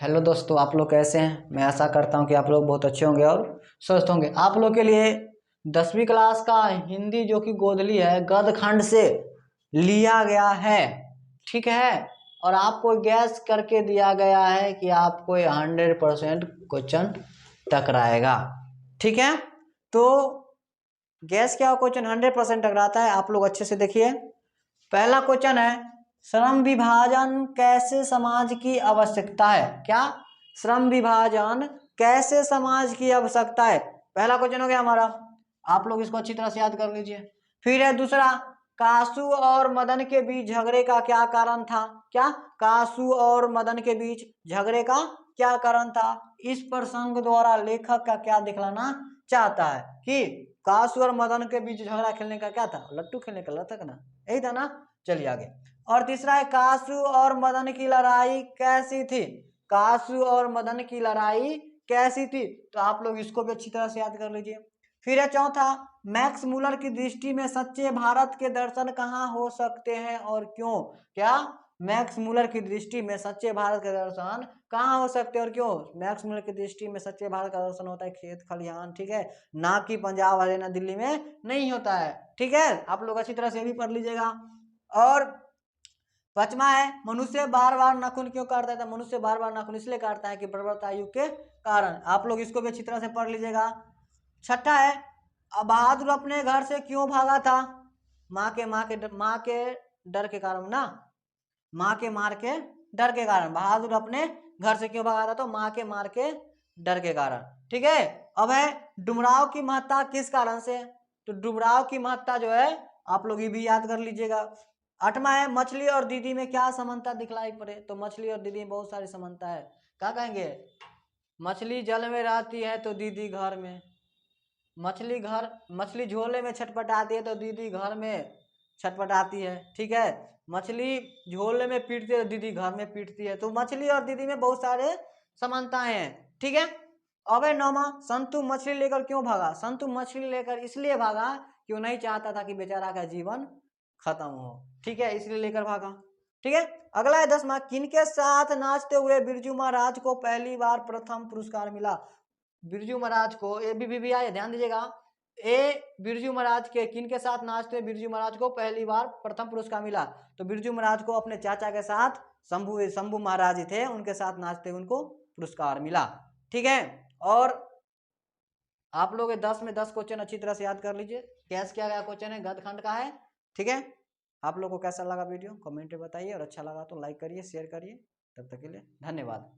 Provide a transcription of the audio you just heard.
Hello दोस्तों, आप लोग कैसे हैं। मैं आशा करता हूं कि आप लोग बहुत अच्छे होंगे और स्वस्थ होंगे। आप लोग के लिए 10वीं क्लास का हिंदी जो कि गोदली है गद्य खंड से लिया गया है, ठीक है। और आपको गैस करके दिया गया है कि आपको 100% क्वेश्चन टकराएगा, ठीक है। तो गैस क्या क्वेश्चन 100% टकराता है, आप लोग अच्छे से देखिए। पहला क्वेश्चन है, श्रम विभाजन कैसे समाज की आवश्यकता है। क्या? श्रम विभाजन कैसे समाज की आवश्यकता है, पहला क्वेश्चन हो गया हमारा। आप लोग इसको अच्छी तरह से याद कर लीजिए। फिर है दूसरा, कासू और मदन के बीच झगड़े का क्या कारण था। क्या? कासू और मदन के बीच झगड़े का क्या कारण था। इस प्रसंग द्वारा लेखक का क्या दिखलाना चाहता है कि कासू और मदन के बीच झगड़ा खेलने का क्या था, लट्टू खेलने का था ना, यही था ना। चलिए आगे। और तीसरा है, कासू और मदन की लड़ाई कैसी थी। कासू और मदन की लड़ाई कैसी थी, तो आप लोग इसको भी अच्छी तरह से याद कर लीजिए। फिर है चौथा, मैक्स मुलर की दृष्टि में सच्चे भारत के दर्शन कहाँ हो सकते हैं और क्यों। क्या? मैक्स मुलर की दृष्टि में सच्चे भारत के दर्शन कहाँ हो सकते हैं और क्यों। मैक्स मुलर की दृष्टि में सच्चे भारत का दर्शन होता है खेत खलिहान, ठीक है, ना कि पंजाब हरियाणा दिल्ली में नहीं होता है, ठीक है। आप लोग अच्छी तरह से भी पढ़ लीजिएगा। और पांचवा है, मनुष्य बार बार नाखून क्यों काटता है। मनुष्य बार बार नाखून इसलिए काटता है कि प्रवृत्त आयु के कारण। आप लोग इसको भी अच्छी तरह से पढ़ लीजिएगा। छठा है, बहादुर अपने घर से क्यों भागा था। माँ के डर के कारण ना, माँ के मार के डर के कारण बहादुर अपने घर से क्यों भागा था, तो माँ के मार के डर के कारण, ठीक है। अब है, डुमराव की महत्ता किस कारण से, तो डुमराव की महत्ता जो है आप लोग ये भी याद कर लीजिएगा। आठवां है, मछली और दीदी में क्या समानता दिखलाई पड़े, तो मछली और दीदी में बहुत सारी समानता है। क्या कहेंगे, मछली जल में रहती है तो दीदी घर में, मछली झोले में छटपटाती है तो दीदी घर में छटपटाती है, ठीक है। मछली झोले में पीटती है तो दीदी घर में पीटती है। तो मछली और दीदी में बहुत सारे समानताएं हैं, ठीक है। अब है नौमा, संतु मछली लेकर क्यों भागा। संतु मछली लेकर इसलिए भागा कि वो नहीं चाहता था कि बेचारा का जीवन खत्म हो, ठीक है, इसलिए लेकर भागा, ठीक है। अगला है 10वां, किनके साथ नाचते हुए बिरजू महाराज को पहली बार प्रथम पुरस्कार मिला। बिरजू महाराज को, ए भी आए, ध्यान दीजिएगा। बिरजू महाराज के किनके साथ नाचते हुए बिरजू महाराज को पहली बार प्रथम पुरस्कार मिला, तो बिरजू महाराज को अपने चाचा के साथ शंभू महाराज जी थे, उनके साथ नाचते हुए उनको पुरस्कार मिला, ठीक है। और आप लोग 10 में 10 क्वेश्चन अच्छी तरह से याद कर लीजिए। कैसे किया गया क्वेश्चन है, गद्य खंड का है, ठीक है। आप लोग को कैसा लगा वीडियो कमेंट में बताइए, और अच्छा लगा तो लाइक करिए, शेयर करिए। तब तक के लिए धन्यवाद।